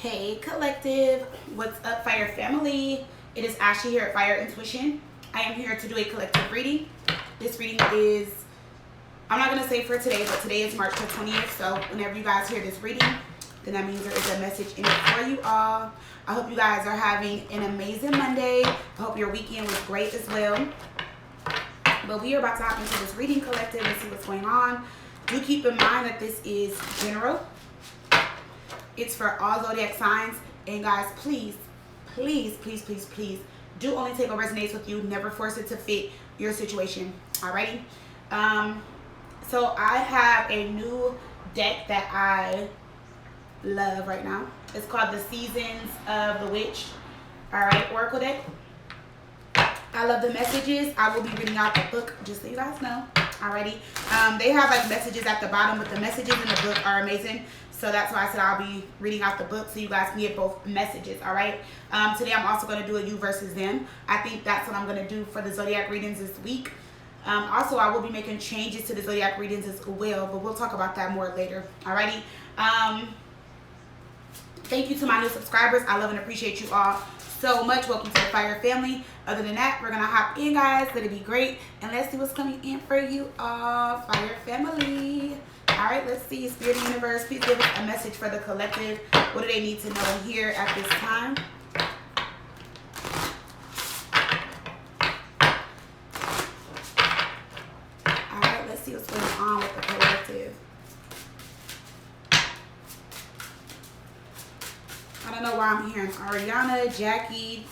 Hey collective, what's up fire family? It is Ashley here at Fire Intuition. I am here to do a collective reading. This reading is, I'm not going to say for today, but today is March the 20th. So whenever you guys hear this reading, then that means there is a message in it for you all. I hope you guys are having an amazing Monday. I hope your weekend was great as well. But we are about to hop into this reading collective and see what's going on. Do keep in mind that this is general. It's for all zodiac signs. And guys, please, please, please, please, please do only take what resonates with you. Never force it to fit your situation. Alrighty. So I have a new deck that I love right now. It's called the Seasons of the Witch. Alright, Oracle deck. I love the messages. I will be reading out the book, just so you guys know. Alrighty. They have like messages at the bottom, but the messages in the book are amazing. So that's why I said I'll be reading out the book so you guys can get both messages, all right? Today I'm also going to do a you versus them. I think that's what I'm going to do for the zodiac readings this week. Also, I will be making changes to the zodiac readings as well, but we'll talk about that more later, alrighty? Thank you to my new subscribers. I love and appreciate you all so much. Welcome to the Fire family. Other than that, we're going to hop in, guys. It'll be great. And let's see what's coming in for you all, Fire family. All right, let's see. Spirit of the universe, please give us a message for the collective. What do they need to know here at this time? All right, let's see what's going on with the collective. I don't know why I'm hearing Ariana, Jackie,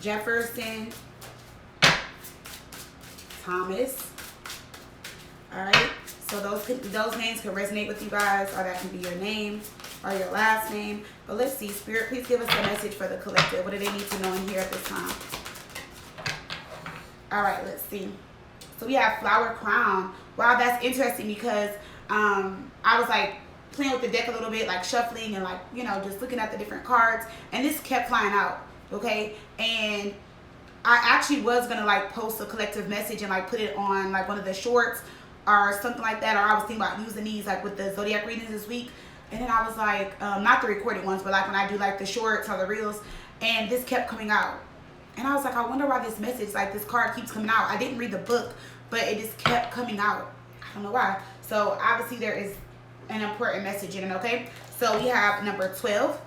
Jefferson, Thomas. All right. So those names can resonate with you guys, or that can be your name or your last name. But let's see. Spirit, please give us a message for the collective. What do they need to know in here at this time? All right, let's see. So we have Flower Crown. Wow, that's interesting because I was like playing with the deck a little bit, like shuffling and like, you know, just looking at the different cards. And this kept flying out, okay? And I actually was going to like post a collective message and like put it on like one of the shorts or something like that, or I was thinking about using these like with the zodiac readings this week, and then I was like, not the recorded ones, but like when I do like the shorts or the reels, and this kept coming out, and I was like, I wonder why this message, like this card keeps coming out. I didn't read the book, but it just kept coming out. I don't know why. So obviously there is an important message in it, okay? So we have number 12,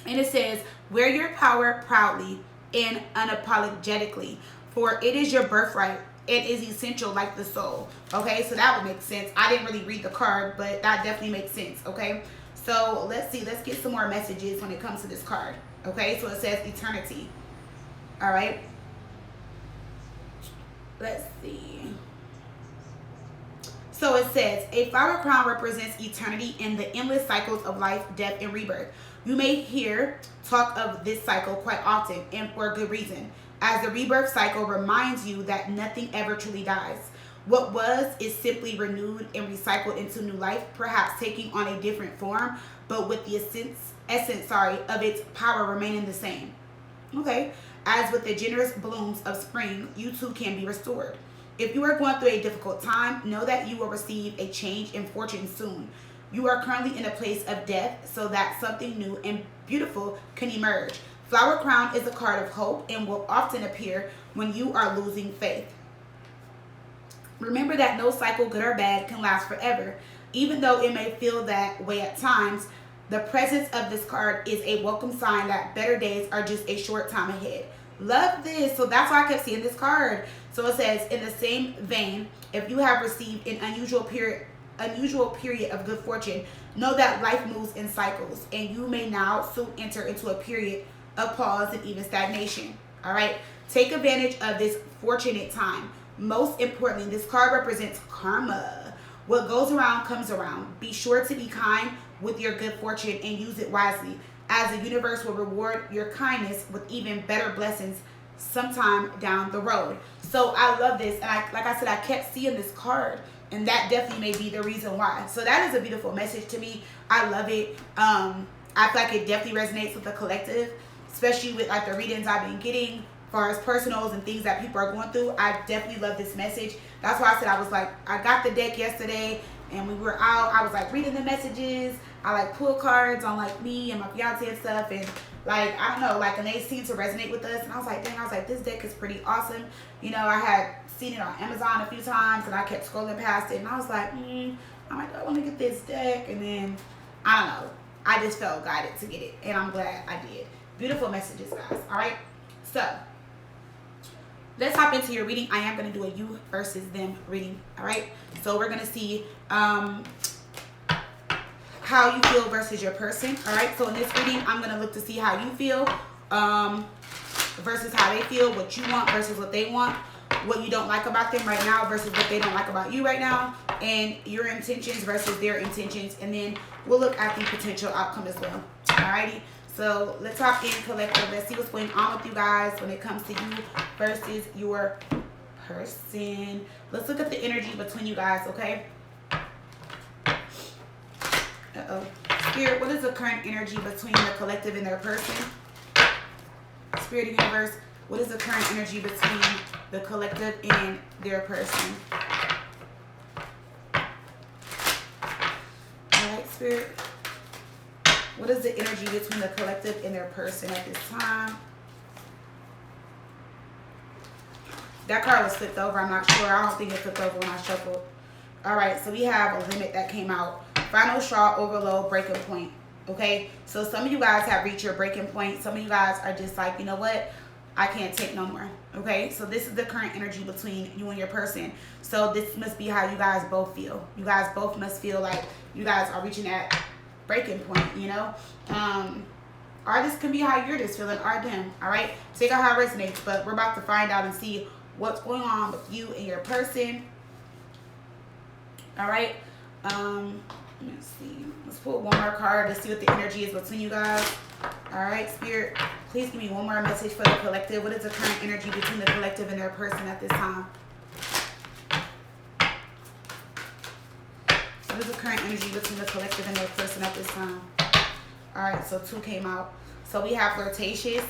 and it says, wear your power proudly and unapologetically, for it is your birthright. It is essential like the soul. Okay, so that would make sense. I didn't really read the card, but that definitely makes sense. Okay, so let's see. Let's get some more messages when it comes to this card. Okay, so it says eternity. All right. Let's see. So it says, a flower crown represents eternity in the endless cycles of life, death, and rebirth. You may hear talk of this cycle quite often, and for good reason, as the rebirth cycle reminds you that nothing ever truly dies. What was is simply renewed and recycled into new life, perhaps taking on a different form, but with the essence of its power remaining the same. Okay, as with the generous blooms of spring, you too can be restored. If you are going through a difficult time, know that you will receive a change in fortune soon. You are currently in a place of death, so that something new and beautiful can emerge. Flower Crown is a card of hope and will often appear when you are losing faith. Remember that no cycle, good or bad, can last forever. Even though it may feel that way at times, the presence of this card is a welcome sign that better days are just a short time ahead. Love this. So that's why I kept seeing this card. So it says, in the same vein, if you have received an unusual period of good fortune, know that life moves in cycles, and you may now soon enter into a period of pause and even stagnation. All right, take advantage of this fortunate time. Most importantly, this card represents karma. What goes around comes around. Be sure to be kind with your good fortune and use it wisely, as the universe will reward your kindness with even better blessings sometime down the road. So I love this, and like I said, I kept seeing this card, and that definitely may be the reason why. So that is a beautiful message to me. I love it. I feel like it definitely resonates with the collective, especially with like the readings I've been getting as far as personals and things that people are going through. I definitely love this message. That's why I said I was like, I got the deck yesterday and we were out. I was like reading the messages. I like pull cards on like me and my fiance and stuff, and like, I don't know, like, and they seem to resonate with us. And I was like, dang, I was like, this deck is pretty awesome. You know, I had seen it on Amazon a few times, and I kept scrolling past it, and I was like, I'm like, I want to get this deck. And then, I don't know, I just felt guided to get it, and I'm glad I did. Beautiful messages, guys. All right, so let's hop into your reading. I am going to do a you versus them reading. All right, so we're going to see how you feel versus your person. All right, so in this reading, I'm going to look to see how you feel versus how they feel, what you want versus what they want, what you don't like about them right now versus what they don't like about you right now, and your intentions versus their intentions. And then we'll look at the potential outcome as well. Alrighty, so let's hop in, collective. Let's see what's going on with you guys when it comes to you versus your person. Let's look at the energy between you guys, okay? Spirit, what is the current energy between the collective and their person? Spirit universe, what is the current energy between the collective and their person? Alright, Spirit. What is the energy between the collective and their person at this time? That card was flipped over. I'm not sure. I don't think it flipped over when I shuffled. Alright, so we have a limit that came out. Final straw, overload, breaking point. Okay, so some of you guys have reached your breaking point. Some of you guys are just like, you know what, I can't take no more. Okay, so this is the current energy between you and your person. So this must be how you guys both feel. You guys both must feel like you guys are reaching that breaking point, you know. Or this can be how you're just feeling, or them. All right, take out how it resonates, but we're about to find out and see what's going on with you and your person. All right, let's see. Let's pull one more card to see what the energy is between you guys. All right, Spirit, please give me one more message for the collective. What is the current energy between the collective and their person at this time? What is the current energy between the collective and their person at this time? All right, so 2 came out. So we have flirtatious,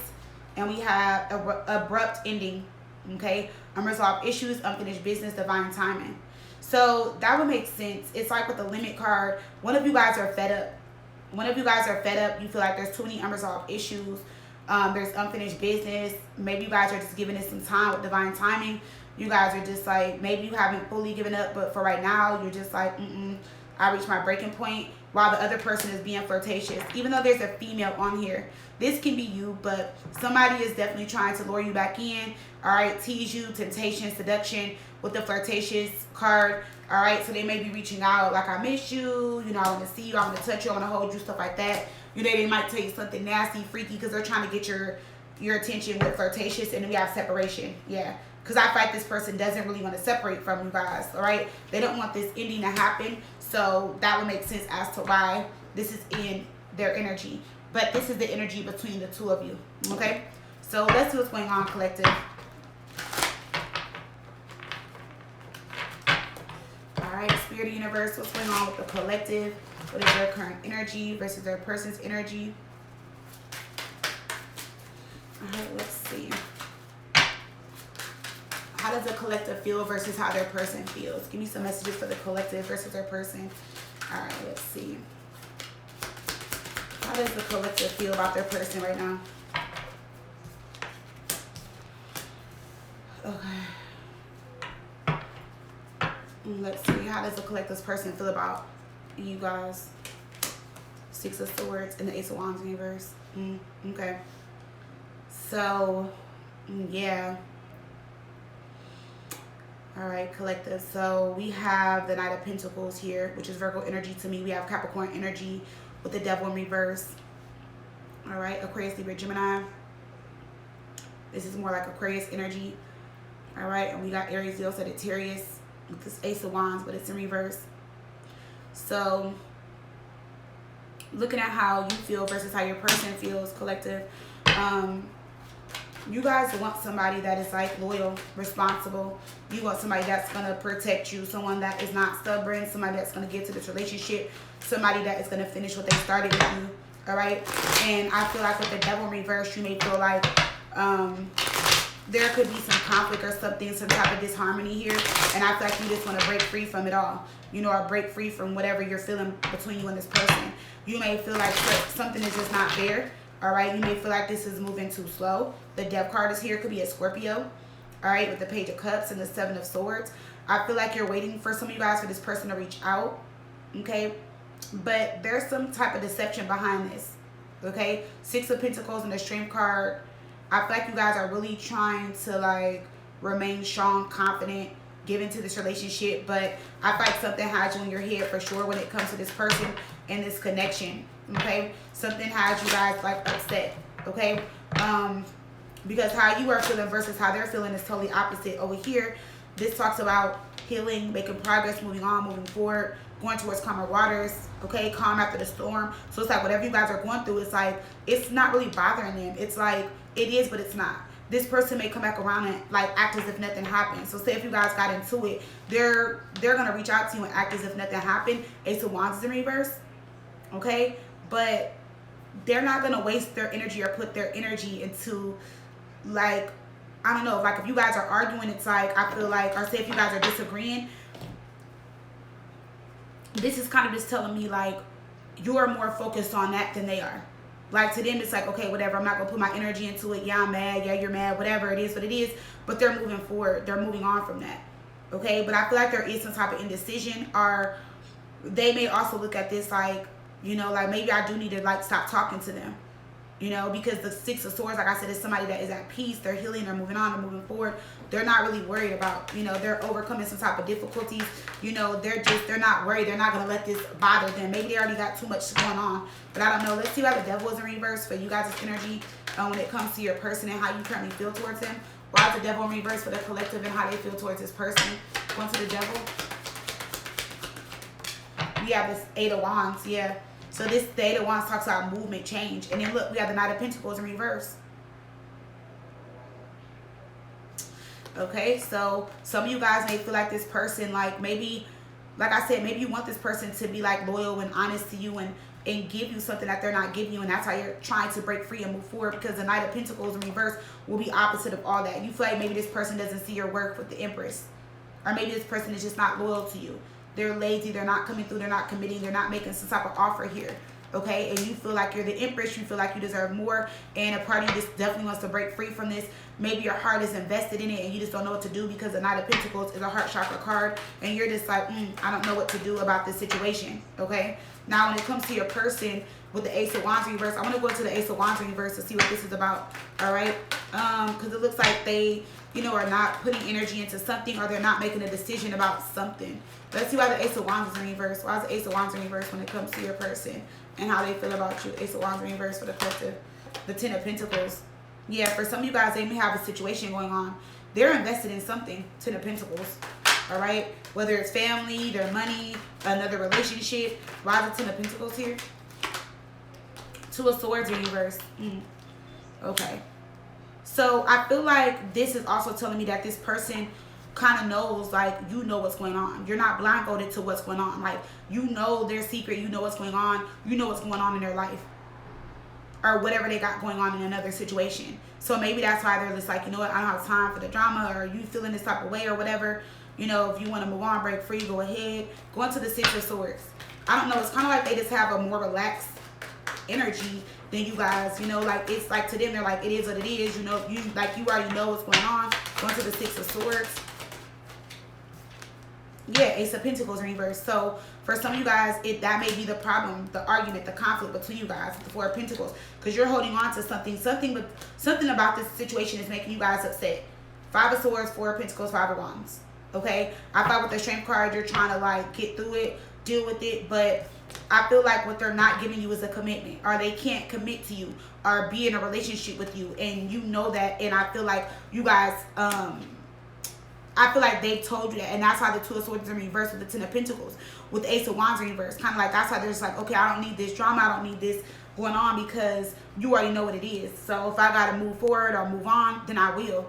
and we have abrupt ending. Okay, unresolved issues, unfinished business, divine timing. So that would make sense. It's like with the limit card, one of you guys are fed up. One of you guys are fed up. You feel like there's too many unresolved issues. There's unfinished business. Maybe you guys are just giving it some time with divine timing. You guys are just like, maybe you haven't fully given up, but for right now, you're just like, I reached my breaking point, while the other person is being flirtatious. Even though there's a female on here, this can be you, but somebody is definitely trying to lure you back in. All right, tease you, temptation, seduction with the flirtatious card. All right, so they may be reaching out like, I miss you, you know, I want to see you, I want to touch you, I want to hold you, stuff like that. You know, they might tell you something nasty, freaky, because they're trying to get your attention with flirtatious. And then we have separation. Yeah, because I feel like this person doesn't really want to separate from you guys. All right, they don't want this ending to happen. So that would make sense as to why this is in their energy. But this is the energy between the two of you. Okay, so let's see what's going on, collective. Alright, Spirit of Universe, what's going on with the collective? What is their current energy versus their person's energy? Alright, let's see. How does the collective feel versus how their person feels? Give me some messages for the collective versus their person. Alright, let's see. How does the collective feel about their person right now? Okay. Let's see. How does the collective's person feel about you guys? 6 of Swords and the Ace of Wands in reverse. Okay. So, yeah. All right, collective. So we have the Knight of Pentacles here, which is Virgo energy to me. We have Capricorn energy with the Devil in reverse. All right, Aquarius, Libra, Gemini. This is more like Aquarius energy. All right, and we got Aries, Leo, Sagittarius with this Ace of Wands, but it's in reverse. So looking at how you feel versus how your person feels, collective. You guys want somebody that is like loyal, responsible. You want somebody that's going to protect you, someone that is not stubborn, somebody that's going to get to this relationship, somebody that is going to finish what they started with you. All right. And I feel like with the Devil in reverse, you may feel like there could be some conflict or something, some type of disharmony here. And I feel like you just want to break free from it all. You know, or break free from whatever you're feeling between you and this person. You may feel like something is just not fair. All right, you may feel like this is moving too slow. The Death card is here. Could be a Scorpio. All right, with the Page of Cups and the Seven of Swords. I feel like you're waiting for some of you guys for this person to reach out. Okay, but there's some type of deception behind this. Okay, Six of Pentacles and the Strength card. I feel like you guys are really trying to like remain strong, confident, give into this relationship, but I feel like something has you in your head for sure when it comes to this person and this connection. Okay, something has you guys like upset. Okay, because how you are feeling versus how they're feeling is totally opposite. Over here, this talks about healing, making progress, moving on, moving forward, going towards calmer waters. Okay, calm after the storm. So it's like whatever you guys are going through, it's like it's not really bothering them. It's like it is, but it's not. This person may come back around and like act as if nothing happened. So say if you guys got into it, they're gonna reach out to you and act as if nothing happened. Ace of Wands is in reverse. Okay, but they're not gonna waste their energy or put their energy into like, I don't know, like if you guys are arguing, it's like I feel like, or say if you guys are disagreeing, this is kind of just telling me like you're more focused on that than they are. Like to them, it's like, okay, whatever, I'm not going to put my energy into it. Yeah, I'm mad. Yeah, you're mad. Whatever it is what it is. But they're moving forward. They're moving on from that. Okay, but I feel like there is some type of indecision, or they may also look at this like, you know, like maybe I do need to like stop talking to them. You know, because the Six of Swords, like I said, is somebody that is at peace. They're healing. They're moving on. They're moving forward. They're not really worried about, you know, they're overcoming some type of difficulties. You know, they're not worried. They're not going to let this bother them. Maybe they already got too much going on. But I don't know. Let's see why the Devil is in reverse for you guys' energy when it comes to your person and how you currently feel towards them. Why is the Devil in reverse for the collective and how they feel towards this person? Going to the Devil. We have this Eight of Wands. Yeah. So this Eight of Wands talks about movement, change. And then look, we have the Knight of Pentacles in reverse. Okay, so some of you guys may feel like this person, like maybe, like I said, maybe you want this person to be like loyal and honest to you and give you something that they're not giving you. And that's how you're trying to break free and move forward, because the Knight of Pentacles in reverse will be opposite of all that. You feel like maybe this person doesn't see your work with the Empress. Or maybe this person is just not loyal to you. They're lazy, they're not coming through, they're not committing, they're not making some type of offer here. Okay, and you feel like you're the Empress, you feel like you deserve more, and a part of you just definitely wants to break free from this. Maybe your heart is invested in it and you just don't know what to do, because the Knight of Pentacles is a heart chakra card, and you're just like, I don't know what to do about this situation. Okay, now when it comes to your person with the Ace of Wands reverse, I want to go into the Ace of Wands reverse to see what this is about. All right, because it looks like they, you know, are not putting energy into something, or they're not making a decision about something. Let's see why the Ace of Wands is in reverse. Why is the Ace of Wands in reverse when it comes to your person and how they feel about you? Ace of Wands in reverse for the collective. The Ten of Pentacles. Yeah, for some of you guys, they may have a situation going on. They're invested in something. Ten of Pentacles. All right? Whether it's family, their money, another relationship. Why is the Ten of Pentacles here? Two of Swords in reverse. Okay. So I feel like this is also telling me that this person kind of knows, like, you know what's going on. You're not blindfolded to what's going on. Like, you know their secret. You know what's going on. You know what's going on in their life, or whatever they got going on in another situation. So maybe that's why they're just like, you know what, I don't have time for the drama, or you feeling this type of way or whatever. You know, if you want to move on, break free, go ahead. Go into the Six of Swords. I don't know. It's kind of like they just have a more relaxed energy than you guys. You know, like, it's like to them, they're like, it is what it is. You know, you already know what's going on. Go into the Six of Swords. Yeah, Ace of Pentacles in reverse. So for some of you guys, that may be the problem, the argument, the conflict between you guys with the Four of Pentacles, because you're holding on to something about this situation is making you guys upset. Five of Swords, Four of Pentacles, Five of Wands. Okay, I thought with the Strength card, you're trying to like get through it, deal with it, but I feel like what they're not giving you is a commitment, or they can't commit to you or be in a relationship with you, and you know that. And I feel like you guys, I feel like they've told you that, and that's why the Two of Swords is in reverse with the Ten of Pentacles, with the Ace of Wands in reverse. Kind of like that's why they're just like, okay, I don't need this drama, I don't need this going on, because you already know what it is. So if I gotta move forward or move on, then I will.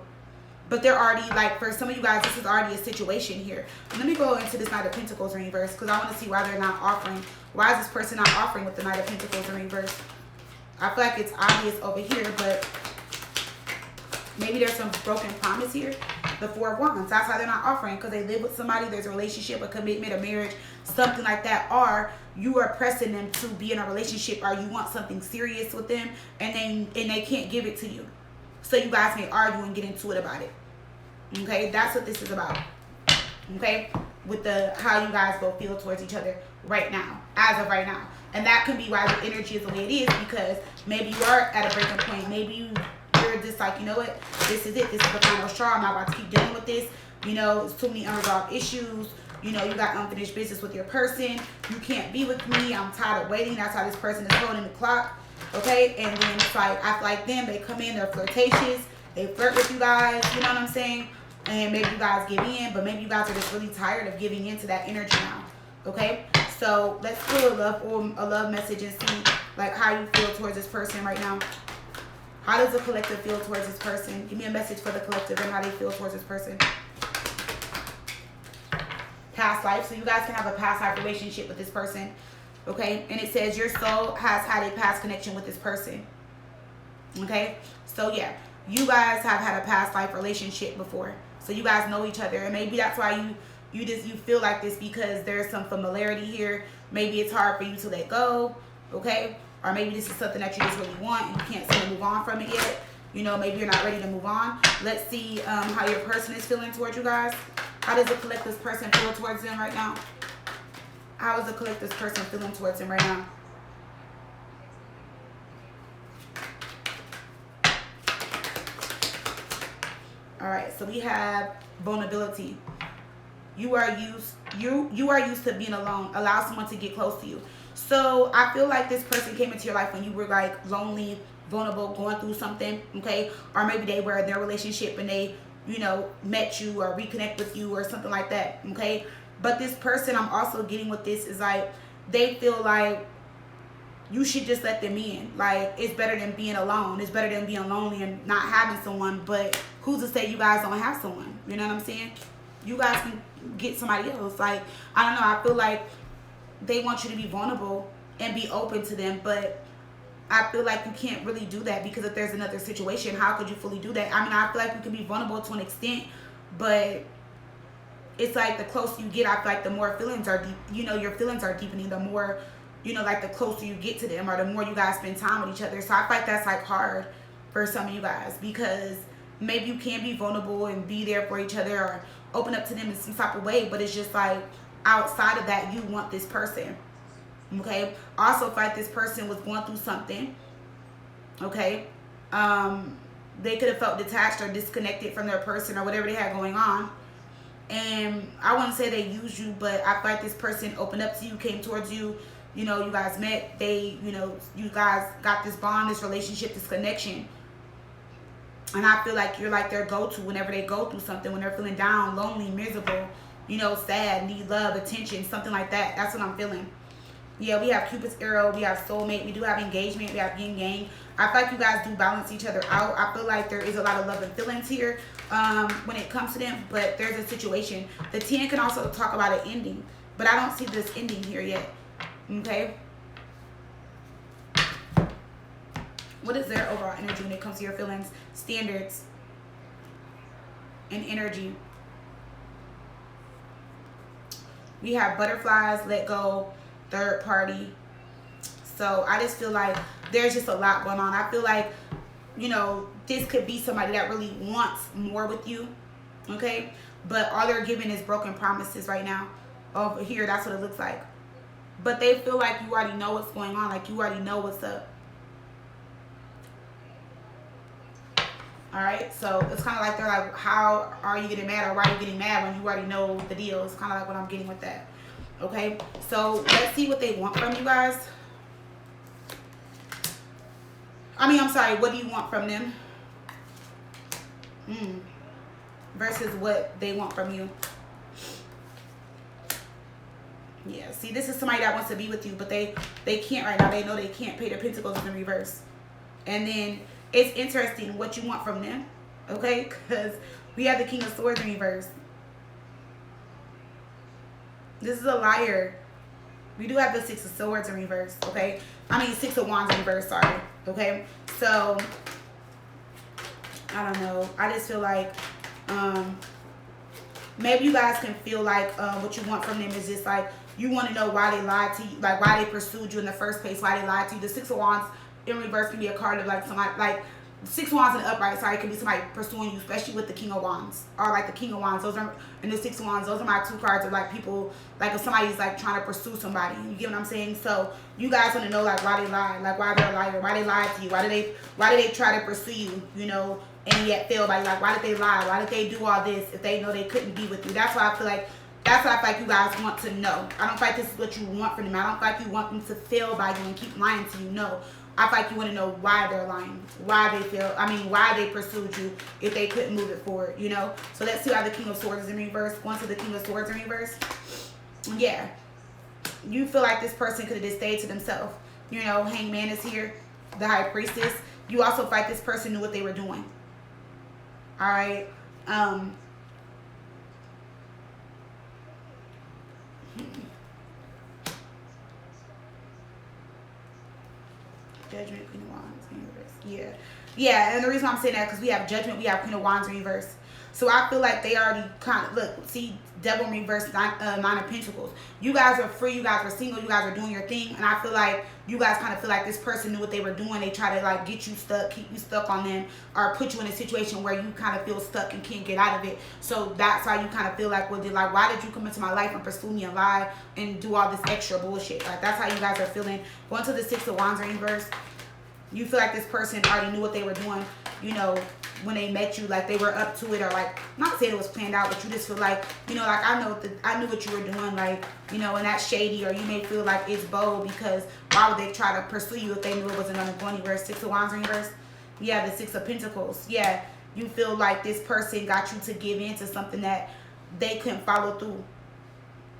But they're already, like, for some of you guys, this is already a situation here. Let me go into this Knight of Pentacles in reverse, because I want to see why they're not offering. Why is this person not offering with the Knight of Pentacles in reverse? I feel like it's obvious over here, but Maybe there's some broken promise here. The Four of Wands. That's how they're not offering, because they live with somebody. There's a relationship, a commitment, a marriage, something like that. Or you are pressing them to be in a relationship, or you want something serious with them, and they can't give it to you. So you guys may argue and get into it about it. Okay, that's what this is about. Okay, with the how you guys both feel towards each other right now, as of right now. And that can be why the energy is the way it is, because maybe you are at a breaking point. Maybe you're just like, you know what, this is it. This is the final straw. I'm not about to keep dealing with this. You know, it's too many unresolved issues. You know, you got unfinished business with your person. You can't be with me. I'm tired of waiting. That's how this person is holding the clock. Okay, and then it's like, I like them. They come in, they're flirtatious. They flirt with you guys. You know what I'm saying? And maybe you guys give in, but maybe you guys are just really tired of giving into that energy now. Okay, so let's pull a love message and see like how you feel towards this person right now. How does the collective feel towards this person? Give me a message for the collective and how they feel towards this person. Past life. So you guys can have a past life relationship with this person. Okay, and it says your soul has had a past connection with this person. Okay, so yeah, you guys have had a past life relationship before. So you guys know each other, and maybe that's why you feel like this, because there's some familiarity here. Maybe it's hard for you to let go, okay? Or maybe this is something that you just really want and you can't seem to move on from it yet. You know, maybe you're not ready to move on. Let's see how your person is feeling towards you guys. How does the collective person feel towards them right now? How is the collective person feeling towards them right now? All right, so we have vulnerability. You are used to being alone. Allow someone to get close to you. So I feel like this person came into your life when you were like lonely, vulnerable, going through something, okay? Or maybe they were in their relationship and they, you know, met you or reconnect with you or something like that, okay? But this person I'm also getting with this is like, they feel like you should just let them in. Like, it's better than being alone. It's better than being lonely and not having someone. But who's to say you guys don't have someone? You know what I'm saying? You guys can get somebody else. Like, I don't know. I feel like they want you to be vulnerable and be open to them. But I feel like you can't really do that, because if there's another situation, how could you fully do that? I mean, I feel like you can be vulnerable to an extent, but it's like the closer you get, I feel like the more feelings are deep. You know, your feelings are deepening. The more, you know, like the closer you get to them, or the more you guys spend time with each other. So I feel like that's like hard for some of you guys, because maybe you can be vulnerable and be there for each other or open up to them in some type of way, but it's just like outside of that, you want this person. Okay. Also, if like this person was going through something, okay, they could have felt detached or disconnected from their person or whatever they had going on. And I wouldn't say they used you, but I feel like this person opened up to you, came towards you. You know, you guys met. They, you know, you guys got this bond, this relationship, this connection. And I feel like you're like their go-to whenever they go through something, when they're feeling down, lonely, miserable, you know, sad, need love, attention, something like that. That's what I'm feeling. Yeah, we have Cupid's arrow, we have soulmate, we do have engagement, we have yin yang. I feel like you guys do balance each other out. I feel like there is a lot of love and feelings here when it comes to them, but there's a situation. The 10 can also talk about an ending, but I don't see this ending here yet. Okay. What is their overall energy when it comes to your feelings, standards, and energy? We have butterflies, let go, third party. So I just feel like there's just a lot going on. I feel like, you know, this could be somebody that really wants more with you, okay? But all they're giving is broken promises right now. Over here, that's what it looks like. But they feel like you already know what's going on, like you already know what's up. All right, so it's kind of like they're like, how are you getting mad, or why are you getting mad when you already know the deal? It's kind of like what I'm getting with that. Okay, so let's see what they want from you guys. I mean, I'm sorry, what do you want from them? Versus what they want from you. Yeah, see, this is somebody that wants to be with you, but they can't right now. They know they can't. Pay their pentacles in reverse. And then it's interesting what you want from them, okay? Because we have the King of Swords in reverse. This is a liar. We do have the Six of Swords in reverse, okay? I mean, Six of Wands in reverse, sorry, okay? So I don't know. I just feel like maybe you guys can feel like what you want from them is just like you want to know why they lied to you, like why they pursued you in the first place, why they lied to you. The Six of Wands in reverse can be a card of like somebody, like Six of Wands in the upright side can be somebody pursuing you, especially with the King of Wands or like the King of Wands. Those are, and the Six of Wands, those are my two cards of like people, like if somebody's like trying to pursue somebody, you get what I'm saying? So you guys want to know like why they lied, like why they're a liar, why they lied to you, why did they try to pursue you, you know, and yet fail by you. Like why did they lie, why did they do all this if they know they couldn't be with you? That's why I feel like, that's what I feel like you guys want to know. I don't feel like this is what you want from them. I don't feel like you want them to fail by you and keep lying to you. No. I feel like you want to know why they're lying, why they failed. I mean, why they pursued you if they couldn't move it forward, you know? So let's see how the King of Swords is in reverse. Going to the King of Swords in reverse. Yeah. You feel like this person could have just stayed to themselves. You know, Hangman is here. The High Priestess. You also feel like this person knew what they were doing. All right. Judgment, Queen of Wands in reverse. Yeah, and the reason I'm saying that because we have Judgment, we have Queen of Wands in reverse. So I feel like they already kind of, look, see, Devil in reverse, Nine of Pentacles. You guys are free, you guys are single, you guys are doing your thing, and I feel like you guys kind of feel like this person knew what they were doing. They try to like get you stuck, keep you stuck on them, or put you in a situation where you kind of feel stuck and can't get out of it. So that's why you kind of feel like, well, like, why did you come into my life and pursue me and lie and do all this extra bullshit? Like, that's how you guys are feeling. Going to the Six of Wands in reverse. You feel like this person already knew what they were doing, you know, when they met you, like they were up to it, or like, not saying it was planned out, but you just feel like, you know, like I knew what you were doing, like, you know, and that's shady, or you may feel like it's bold because why would they try to pursue you if they knew it wasn't going to go anywhere? Six of Wands in reverse. Yeah, the Six of Pentacles. Yeah, you feel like this person got you to give in to something that they couldn't follow through.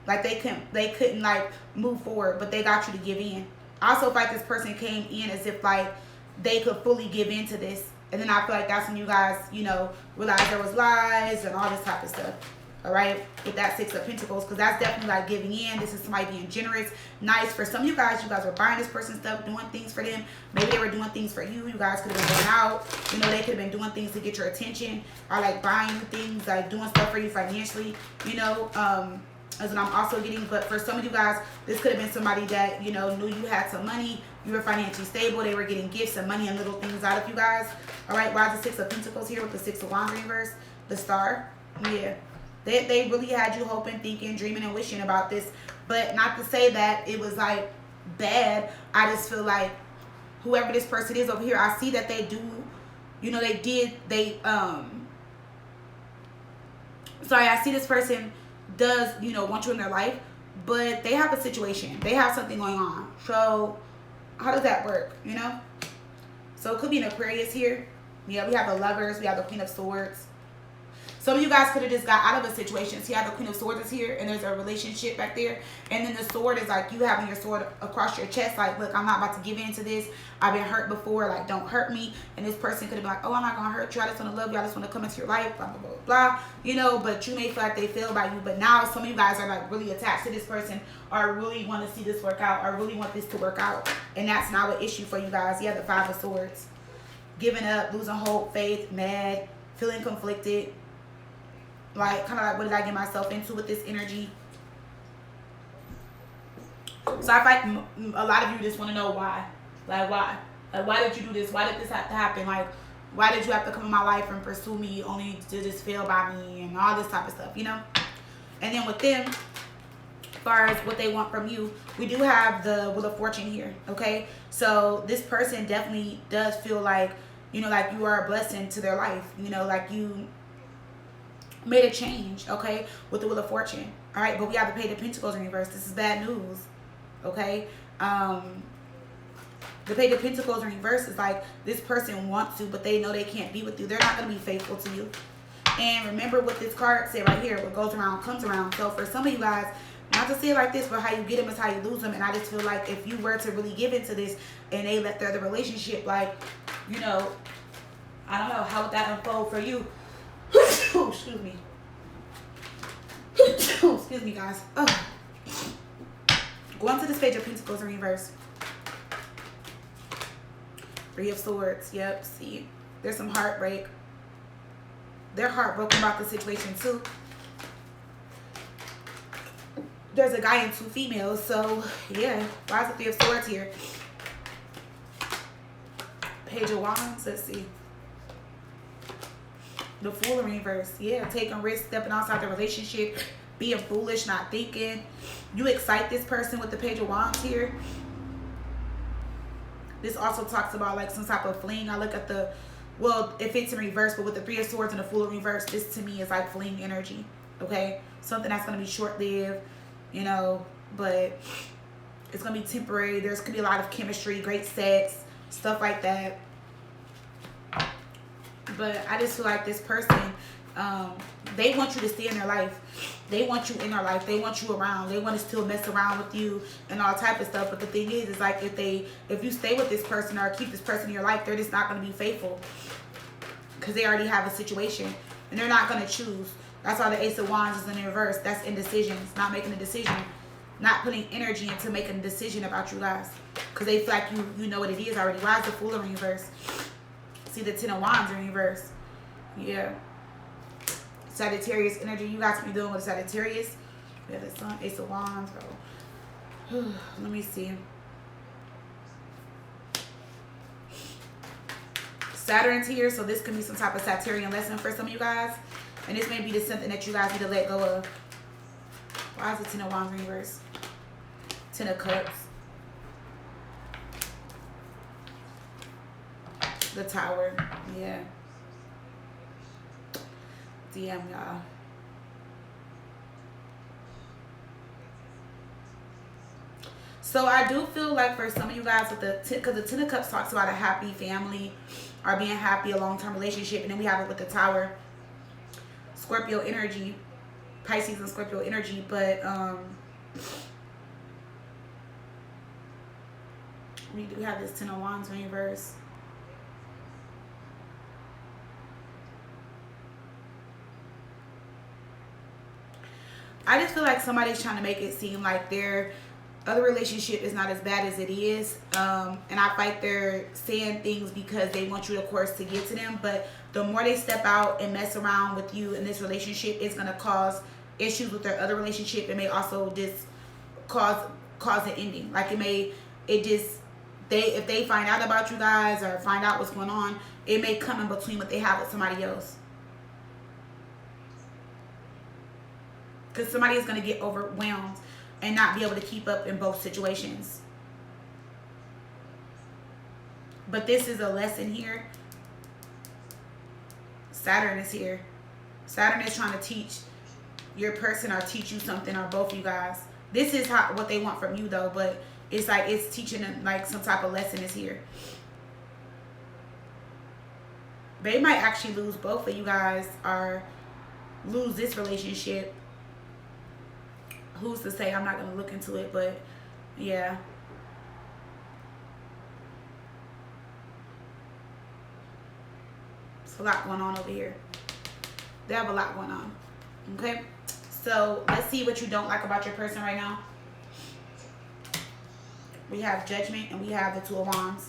Like they couldn't like move forward, but they got you to give in. I also feel like this person came in as if like they could fully give into this. And then I feel like that's when you guys, you know, realize there was lies and all this type of stuff. All right, with that Six of Pentacles, because that's definitely like giving in. This is somebody being generous, nice. For some of you guys were buying this person's stuff, doing things for them. Maybe they were doing things for you. You guys could have been going out. You know, they could have been doing things to get your attention, or like buying you things, like doing stuff for you financially. You know, as what I'm also getting. But for some of you guys, this could have been somebody that, you know, knew you had some money, you were financially stable, they were getting gifts and money and little things out of you guys. All right, why is the Six of Pentacles here with the Six of Wands in reverse? The Star. Yeah, they really had you hoping, thinking, dreaming, and wishing about this. But not to say that it was like bad. I just feel like whoever this person is over here, I see that they do, you know, I see this person does, you know, want you in their life, but they have a situation, they have something going on. So how does that work, you know? So it could be an Aquarius here. Yeah, we have the Lovers, we have the Queen of Swords. Some of you guys could have just got out of a situation. See how the Queen of Swords is here, and there's a relationship back there, and then the sword is like you having your sword across your chest, like, look, I'm not about to give in to this. I've been hurt before, like, don't hurt me. And this person could have been like, oh, I'm not gonna hurt you, I just want to love you, I just want to come into your life, blah blah blah blah, you know. But you may feel like they failed by you, but now some of you guys are like really attached to this person, or really want to see this work out, or really want this to work out, and that's not an issue for you guys. Yeah, the Five of Swords. Giving up, losing hope, faith, mad, feeling conflicted. Like, kind of like, what did I get myself into with this energy? So I feel like a lot of you just want to know why. Like, why? Like, why did you do this? Why did this have to happen? Like, why did you have to come in my life and pursue me only to just fail by me and all this type of stuff, you know? And then with them, as far as what they want from you, we do have the Wheel of Fortune here, okay? So this person definitely does feel like, you know, like you are a blessing to their life. You know, like you made a change, okay, with the Wheel of Fortune. All right, but we have the Page of Pentacles in reverse. This is bad news, okay? The Page of Pentacles in reverse is like this person wants to, but they know they can't be with you. They're not going to be faithful to you. And remember what this card said right here, what goes around comes around. So for some of you guys, not to say it like this, but how you get them is how you lose them. And I just feel like if you were to really give into this and they let the relationship, like, you know, I don't know, how would that unfold for you? Oh, excuse me. Oh, excuse me, guys. Oh. Going to this Page of Pentacles in reverse. Three of Swords. Yep, see. There's some heartbreak. They're heartbroken about the situation too. There's a guy and 2 females, so yeah. Why is the 3 of Swords here? Page of Wands, let's see. The Fool in reverse. Yeah, taking risks, stepping outside the relationship, being foolish, not thinking. You excite this person with the Page of Wands here. This also talks about like some type of fling. I look at the, well, if it's in reverse, but with the 3 of Swords and the Fool in reverse, this to me is like fling energy, okay? Something that's going to be short-lived, you know, but it's going to be temporary. There's going to be a lot of chemistry, great sex, stuff like that. But I just feel like this person, they want you to stay in their life. They want you in their life. They want you around. They want to still mess around with you and all type of stuff. But the thing is like if you stay with this person or keep this person in your life, they're just not going to be faithful because they already have a situation and they're not going to choose. That's why the Ace of Wands is in reverse. That's indecision. It's not making a decision, not putting energy into making a decision about you guys because they feel like you know what it is already. Why is the Fool in reverse? See the 10 of Wands in reverse. Yeah. Sagittarius energy. You guys can be dealing with Sagittarius. We have the Sun, Ace of Wands, bro. Let me see. Saturn's here, so this can be some type of Sagittarian lesson for some of you guys. And this may be just something that you guys need to let go of. Why is the 10 of Wands in reverse? 10 of Cups. The Tower. Yeah. DM, y'all. So I do feel like for some of you guys with the, because the 10 of Cups talks about a happy family or being happy, a long-term relationship, and then we have it with the Tower. Scorpio energy, Pisces and Scorpio energy, but we do have this 10 of Wands in reverse. I just feel like somebody's trying to make it seem like their other relationship is not as bad as it is. And I fight they're saying things because they want you, of course, to get to them. But the more they step out and mess around with you in this relationship, it's going to cause issues with their other relationship. It may also just cause an ending. Like if they find out about you guys or find out what's going on, it may come in between what they have with somebody else. Because somebody is going to get overwhelmed and not be able to keep up in both situations. But this is a lesson here. Saturn is here. Saturn is trying to teach your person or teach you something, or both of you guys. This is what they want from you though, but it's like it's teaching them like some type of lesson is here. They might actually lose both of you guys or lose this relationship. Who's to say? I'm not going to look into it, but yeah. It's a lot going on over here. They have a lot going on. Okay? So let's see what you don't like about your person right now. We have Judgment and we have the 2 of Wands.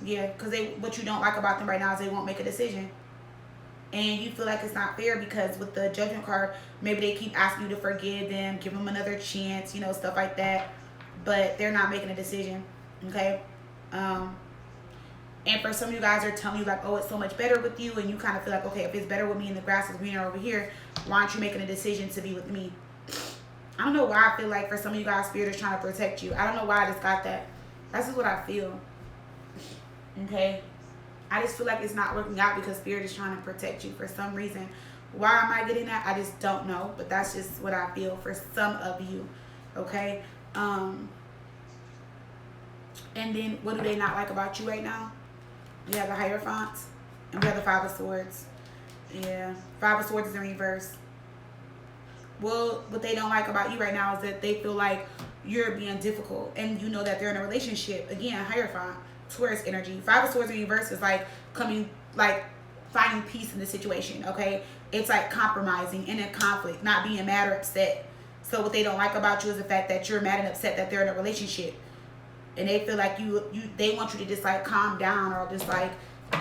Yeah, because what you don't like about them right now is they won't make a decision. And you feel like it's not fair because with the Judgment card, maybe they keep asking you to forgive them, give them another chance, you know, stuff like that. But they're not making a decision, okay? And for some of you guys are telling you like, oh, it's so much better with you. And you kind of feel like, okay, if it's better with me and the grass is greener over here, why aren't you making a decision to be with me? I don't know why I feel like for some of you guys, Spirit is trying to protect you. I don't know why I just got that. That's just what I feel, okay? I just feel like it's not working out because Spirit is trying to protect you for some reason. Why am I getting that? I just don't know. But that's just what I feel for some of you. Okay? And then what do they not like about you right now? We have the Hierophant. And we have the 5 of Swords. Yeah. 5 of Swords is in reverse. Well, what they don't like about you right now is that they feel like you're being difficult. And you know that they're in a relationship. Again, Hierophant. Taurus energy. 5 of Swords in reverse is like coming, like finding peace in the situation, okay? It's like compromising in a conflict, not being mad or upset. So what they don't like about you is the fact that you're mad and upset that they're in a relationship. And they feel like they want you to just like calm down or just like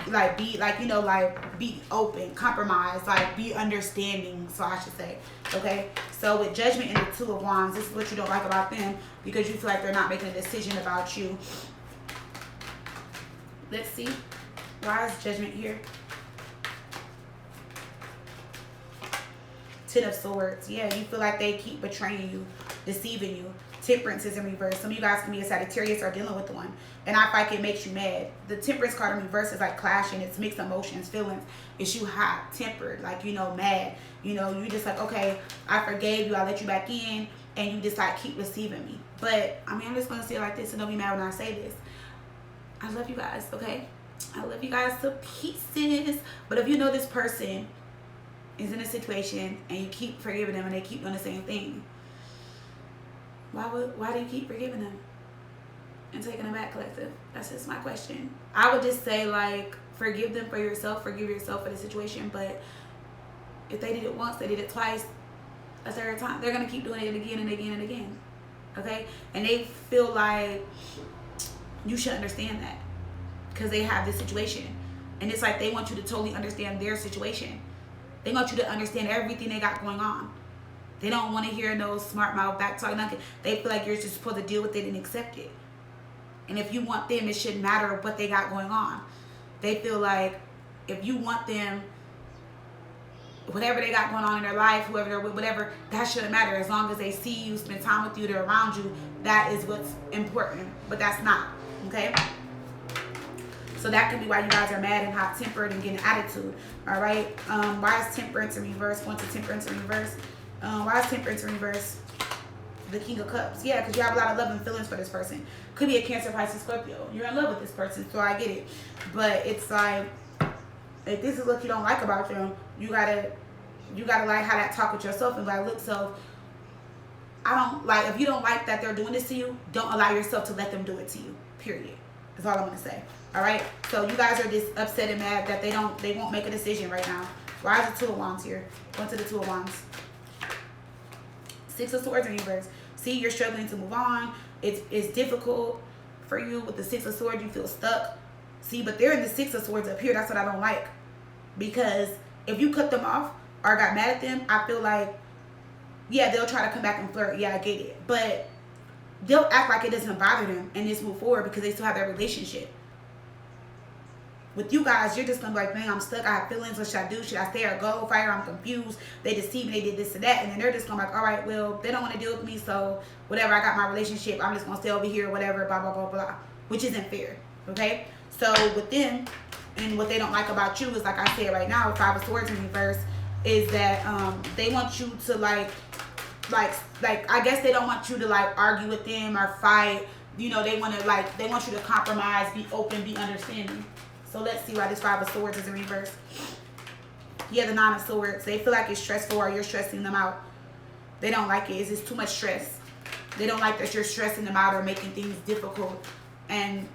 like be like, you know, like be open, compromise, like be understanding, so I should say. Okay, so with Judgment and the Two of Wands, this is what you don't like about them, because you feel like they're not making a decision about you. Let's see, why is Judgment here? Ten of Swords. Yeah, you feel like they keep betraying you, deceiving you. Temperance is in reverse. Some of you guys can be a Sagittarius or dealing with one, and I feel like it makes you mad. The Temperance card in reverse is like clashing. It's mixed emotions, feelings. It's you hot tempered, like, you know, mad. You know, you just like, okay, I forgave you, I let you back in, and you just like keep receiving me. But I mean, I'm just gonna say it like this, and don't be mad when I say this. I love you guys, okay? I love you guys to pieces. But if you know this person is in a situation and you keep forgiving them and they keep doing the same thing, why do you keep forgiving them and taking them back, collective? That's just my question. I would just say, like, forgive them for yourself, forgive yourself for the situation. But if they did it once, they did it twice, a third time, they're gonna keep doing it again and again and again. Okay? And they feel like you should understand that because they have this situation, and it's like they want you to totally understand their situation. They want you to understand everything they got going on. They don't want to hear no smart mouth back talking, nothing. They feel like you're just supposed to deal with it and accept it. And if you want them, it shouldn't matter what they got going on. They feel like if you want them, whatever they got going on in their life, whoever they're with, whatever, that shouldn't matter. As long as they see you, spend time with you, they're around you, that is what's important. But that's not, okay? So that could be why you guys are mad and hot-tempered and getting attitude, all right? Why is Temperance in reverse? Going to Temperance in reverse. Why is Temperance in reverse? The King of Cups. Yeah, because you have a lot of love and feelings for this person. Could be a Cancer, Pisces, Scorpio. You're in love with this person, so I get it. But it's like, if this is what you don't like about them, you gotta like how that talk with yourself and like, look, so I don't like, if you don't like that they're doing this to you, don't allow yourself to let them do it to you. Period. That's all I'm gonna say. All right. So you guys are just upset and mad that they won't make a decision right now. Why is the Two of Wands here? Going to the Two of Wands. Six of Swords in reverse. See, you're struggling to move on. It's difficult for you with the Six of Swords. You feel stuck. See, but they're in the Six of Swords up here. That's what I don't like. Because if you cut them off or got mad at them, I feel like, yeah, they'll try to come back and flirt. Yeah, I get it. But they'll act like it doesn't bother them and just move forward because they still have their relationship. With you guys, you're just gonna be like, man, I'm stuck, I have feelings, what should I do? Should I stay or go? Fire, I'm confused. They deceived me, they did this and that. And then they're just gonna be like, all right, well, they don't want to deal with me, so whatever, I got my relationship, I'm just gonna stay over here, whatever, blah, blah, blah, blah. Which isn't fair, okay? So with them, and what they don't like about you is, like I said right now, with Five of Swords in reverse, is that they want you to like I guess they don't want you to like argue with them or fight. You know, they want you to compromise, be open, be understanding. So let's see why this Five of Swords is in reverse. Yeah, the Nine of Swords. They feel like it's stressful or you're stressing them out. They don't like it. It's just too much stress. They don't like that you're stressing them out or making things difficult. And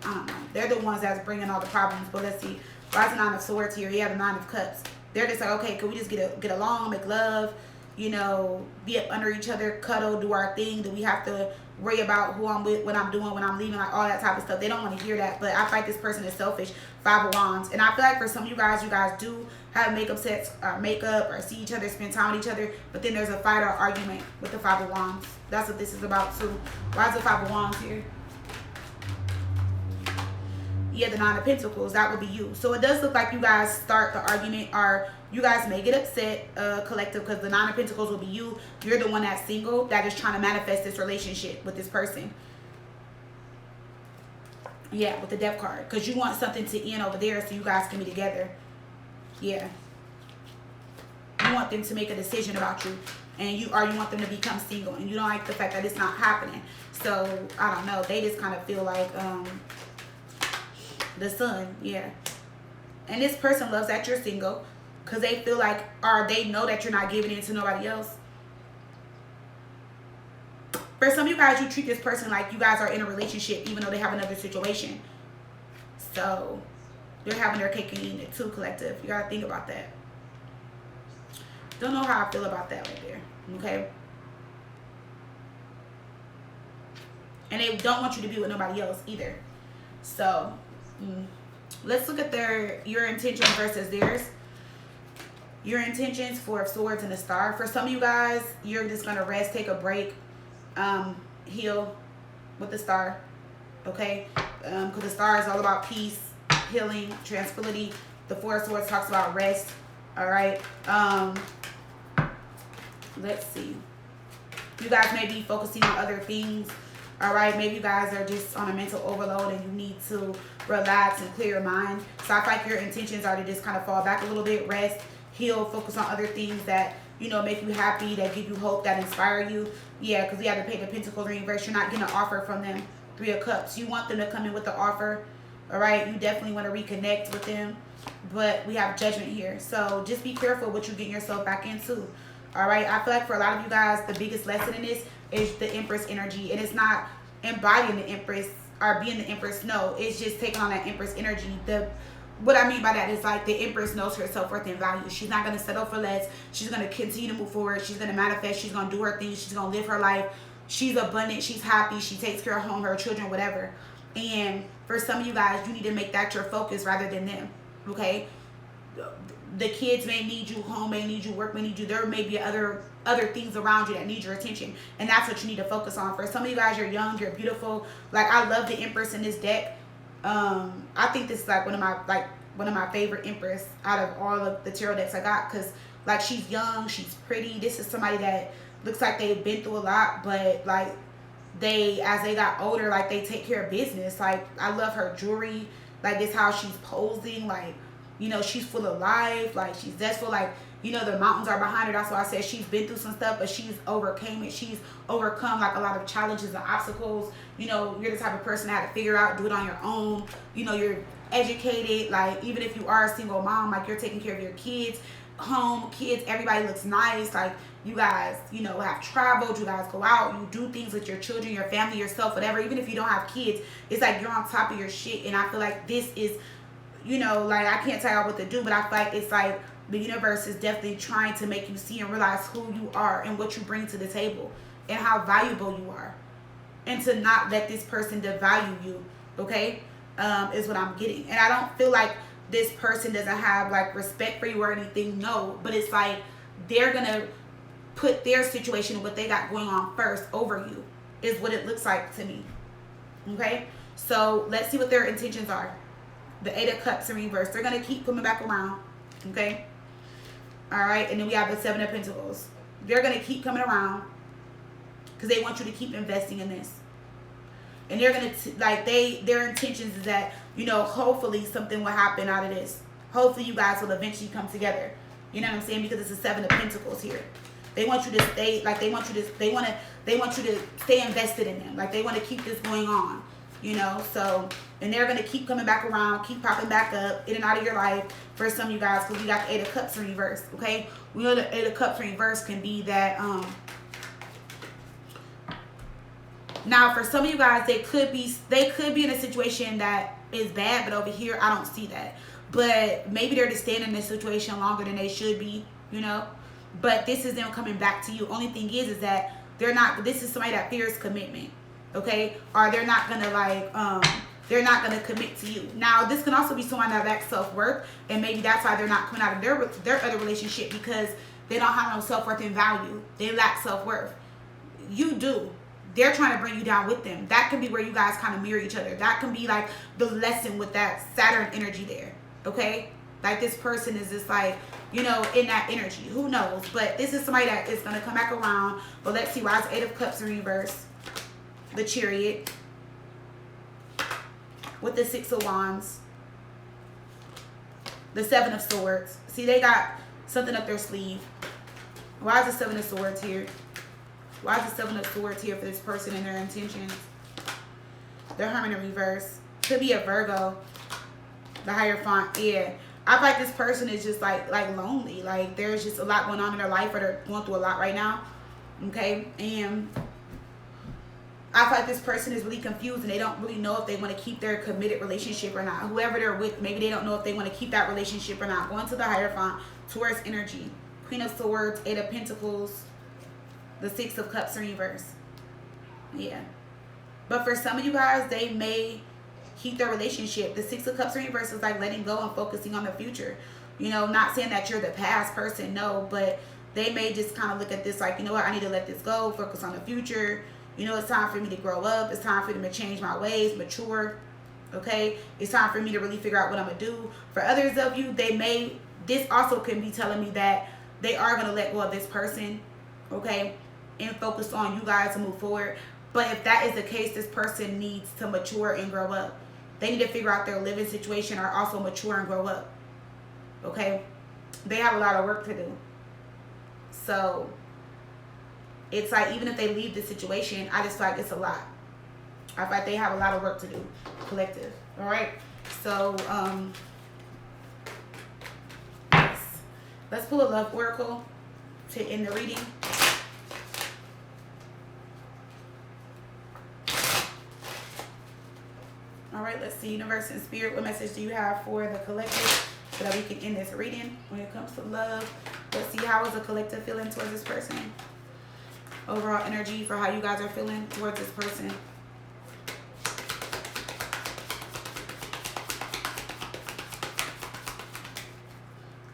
I don't know. They're the ones that's bringing all the problems. But let's see. Why is the Nine of Swords here? Yeah, the Nine of Cups. They're just like, okay, can we just get along, make love, you know, be up under each other, cuddle, do our thing? Do we have to worry about who I'm with, what I'm doing, when I'm leaving, like all that type of stuff? They don't want to hear that. But I feel like this person is selfish. Five of Wands. And I feel like for some of you guys do have makeup sets, makeup, or see each other, spend time with each other. But then there's a fight or argument with the Five of Wands. That's what this is about too. Why is the Five of Wands here? Yeah, the Nine of Pentacles. That would be you. So it does look like you guys start the argument, or you guys may get upset, collective, because the Nine of Pentacles will be you. You're the one that's single, that is trying to manifest this relationship with this person. Yeah, with the Death card. Because you want something to end over there so you guys can be together. Yeah. You want them to make a decision about you. And you want them to become single. And you don't like the fact that it's not happening. So, I don't know. They just kind of feel like the Sun. Yeah. And this person loves that you're single. Because they feel like, or they know that you're not giving in to nobody else. For some of you guys, you treat this person like you guys are in a relationship, even though they have another situation. So, they're having their cake and eating it too, collective. You gotta think about that. Don't know how I feel about that right there. Okay? And they don't want you to be with nobody else either. So, let's look at your intention versus theirs. Your intentions, Four of Swords and a Star. For some of you guys, you're just going to rest, take a break, heal with the Star, okay? Because the Star is all about peace, healing, tranquility. The Four of Swords talks about rest, all right? Let's see. You guys may be focusing on other things, all right? Maybe you guys are just on a mental overload and you need to relax and clear your mind. So I feel like your intentions are to just kind of fall back a little bit, rest, heal, focus on other things that, you know, make you happy, that give you hope, that inspire you. Yeah, because we have the Page of Pentacles in reverse. You're not getting an offer from them. Three of Cups. You want them to come in with the offer, all right? You definitely want to reconnect with them, but we have Judgment here. So just be careful what you're getting yourself back into, all right? I feel like for a lot of you guys, the biggest lesson in this is the Empress energy. And it's not embodying the Empress or being the Empress. No, it's just taking on that Empress energy. What I mean by that is like the Empress knows her self-worth and value. She's not going to settle for less. She's going to continue to move forward. She's going to manifest. She's going to do her things. She's going to live her life. She's abundant. She's happy. She takes care of home, her children, whatever. And for some of you guys, you need to make that your focus rather than them, okay? The kids may need you, home may need you, work may need you. There may be other things around you that need your attention, and that's what you need to focus on. For some of you guys, you're young, you're beautiful. Like, I love the Empress in this deck. I think this is like one of my favorite Empress out of all of the tarot decks I got, because like she's young, she's pretty. This is somebody that looks like they've been through a lot, but like as they got older, like they take care of business. Like, I love her jewelry. Like, this how she's posing. Like, you know, she's full of life. Like, she's zestful. Like, you know, the mountains are behind her. That's why I said she's been through some stuff, but she's overcame it. She's overcome like a lot of challenges and obstacles. You know, you're the type of person that had to figure out, do it on your own. You know, you're educated. Like, even if you are a single mom, like, you're taking care of your kids, home, kids, everybody looks nice. Like, you guys, you know, have traveled, you guys go out, you do things with your children, your family, yourself, whatever. Even if you don't have kids, it's like you're on top of your shit. And I feel like this is, you know, like, I can't tell y'all what to do, but I feel like it's like the universe is definitely trying to make you see and realize who you are and what you bring to the table and how valuable you are, and to not let this person devalue you, okay? Is what I'm getting. And I don't feel like this person doesn't have like respect for you or anything, no, but it's like they're gonna put their situation and what they got going on first over you, is what it looks like to me, okay? So let's see what their intentions are. The Eight of Cups in reverse. They're gonna keep coming back around, okay? All right, and then we have the Seven of Pentacles. They're gonna keep coming around because they want you to keep investing in this. And they're gonna their intentions is that, you know, hopefully something will happen out of this. Hopefully you guys will eventually come together. You know what I'm saying? Because it's a Seven of Pentacles here. They want you to stay, like, they want you to stay invested in them. Like, they want to keep this going on, you know? So, and they're gonna keep coming back around, keep popping back up in and out of your life for some of you guys, because we got the Eight of Cups in reverse, okay? We know the Eight of Cups in reverse can be that, now for some of you guys, they could be in a situation that is bad, but over here, I don't see that. But maybe they're just staying in this situation longer than they should be, you know? But this is them coming back to you. Only thing is that this is somebody that fears commitment, okay? Or they're not gonna they're not gonna commit to you. Now, this can also be someone that lacks self-worth, and maybe that's why they're not coming out of their other relationship, because they don't have no self-worth and value. They lack self-worth. You do. They're trying to bring you down with them. That can be where you guys kind of mirror each other. That can be like the lesson with that Saturn energy there, okay? Like, this person is just like, you know, in that energy. Who knows? But this is somebody that is going to come back around. But let's see. Why is Eight of Cups in reverse? The Chariot. With the Six of Wands. The Seven of Swords. See, they got something up their sleeve. Why is the Seven of Swords here? Why is the Seven of Swords here for this person and their intentions? The Hermit in reverse. Could be a Virgo. The Hierophant. Yeah. I feel like this person is just like lonely. Like, there's just a lot going on in their life, or they're going through a lot right now. Okay? And I feel like this person is really confused, and they don't really know if they want to keep their committed relationship or not. Whoever they're with, maybe they don't know if they want to keep that relationship or not. Going to the Hierophant, Taurus energy. Queen of Swords, Eight of Pentacles, the Six of Cups in reverse. Yeah. But for some of you guys, they may keep their relationship. The Six of Cups in reverse is like letting go and focusing on the future. You know, not saying that you're the past person, no, but they may just kind of look at this like, you know what, I need to let this go, focus on the future. You know, it's time for me to grow up. It's time for me to change my ways, mature. Okay, it's time for me to really figure out what I'm gonna do. For others of you, this also can be telling me that they are gonna let go of this person, okay, and focus on you guys to move forward. But if that is the case, this person needs to mature and grow up. They need to figure out their living situation or also mature and grow up. Okay, they have a lot of work to do. So it's like, even if they leave the situation, I just feel like it's a lot. I feel like they have a lot of work to do, collective. All right, so yes. Let's pull a love oracle to end the reading. All right, let's see, universe and spirit, what message do you have for the collective so that we can end this reading? When it comes to love, let's see, how is the collective feeling towards this person? Overall energy for how you guys are feeling towards this person.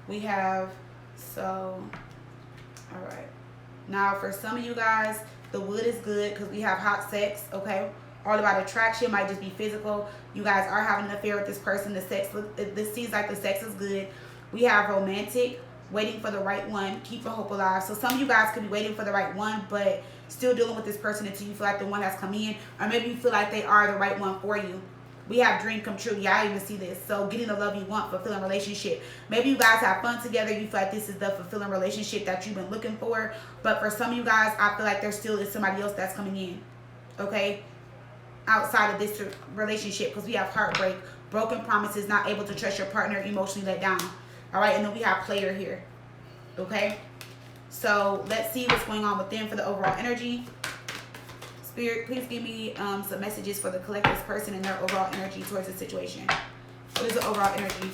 We have, so, all right. Now, for some of you guys, the wood is good because we have hot sex, okay? All about attraction, might just be physical. You guys are having an affair with this person. The sex, this seems like the sex is good. We have romantic, waiting for the right one, keeping hope alive. So some of you guys could be waiting for the right one, but still dealing with this person until you feel like the one has come in, or maybe you feel like they are the right one for you. We have dream come true. Yeah, I even see this. So getting the love you want, fulfilling relationship. Maybe you guys have fun together. You feel like this is the fulfilling relationship that you've been looking for. But for some of you guys, I feel like there still is somebody else that's coming in. Okay? Outside of this relationship, because we have heartbreak, broken promises, not able to trust your partner, emotionally let down. All right, and then we have player here. Okay, so let's see what's going on with them for the overall energy. Spirit, please give me some messages for the collective person and their overall energy towards the situation. What is the overall energy?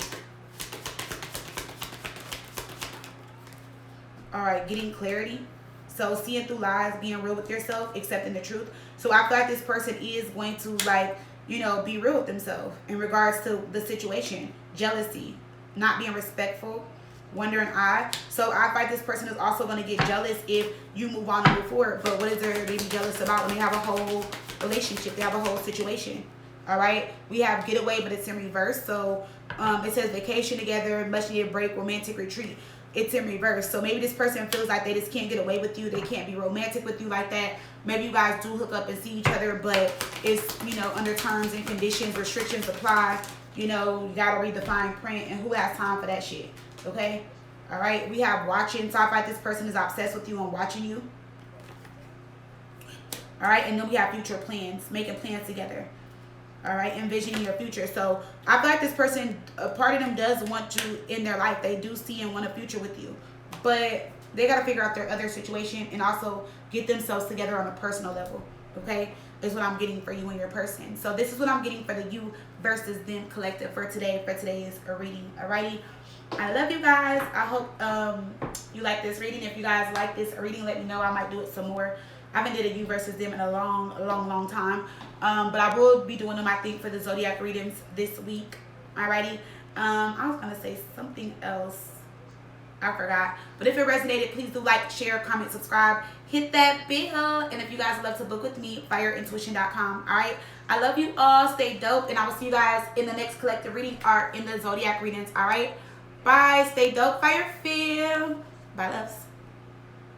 All right, getting clarity. So seeing through lies, being real with yourself, accepting the truth. So I feel like this person is going to, like, you know, be real with themselves in regards to the situation. Jealousy, not being respectful, wondering eye. So I feel like this person is also going to get jealous if you move on and move forward. But what is there to be jealous about when they have a whole relationship? They have a whole situation. All right. We have getaway, but it's in reverse. So it says vacation together, much needed break, romantic retreat. It's in reverse. So maybe this person feels like they just can't get away with you. They can't be romantic with you like that. Maybe you guys do hook up and see each other, but it's, you know, under terms and conditions, restrictions apply. You know, you got to read the fine print, and who has time for that shit? Okay? All right? We have watching. So I feel like this person is obsessed with you and watching you. All right? And then we have future plans, making plans together. All right, envisioning your future. So I feel like this person, a part of them does want you in their life. They do see and want a future with you, but they got to figure out their other situation and also get themselves together on a personal level. Okay, is what I'm getting for you and your person. So this is what I'm getting for the you versus them collective for today. For today's reading. Alrighty, I love you guys. I hope you like this reading. If you guys like this reading, let me know. I might do it some more. I haven't did a you versus them in a long time. But I will be doing them, I think, for the zodiac readings this week. Alrighty. I was gonna say something else. I forgot. But if it resonated, please do like, share, comment, subscribe, hit that bell. And if you guys love to book with me, fireintuition.com. Alright. I love you all. Stay dope. And I will see you guys in the next collective reading or in the zodiac readings. Alright. Bye. Stay dope, Fire Fam. Bye, loves.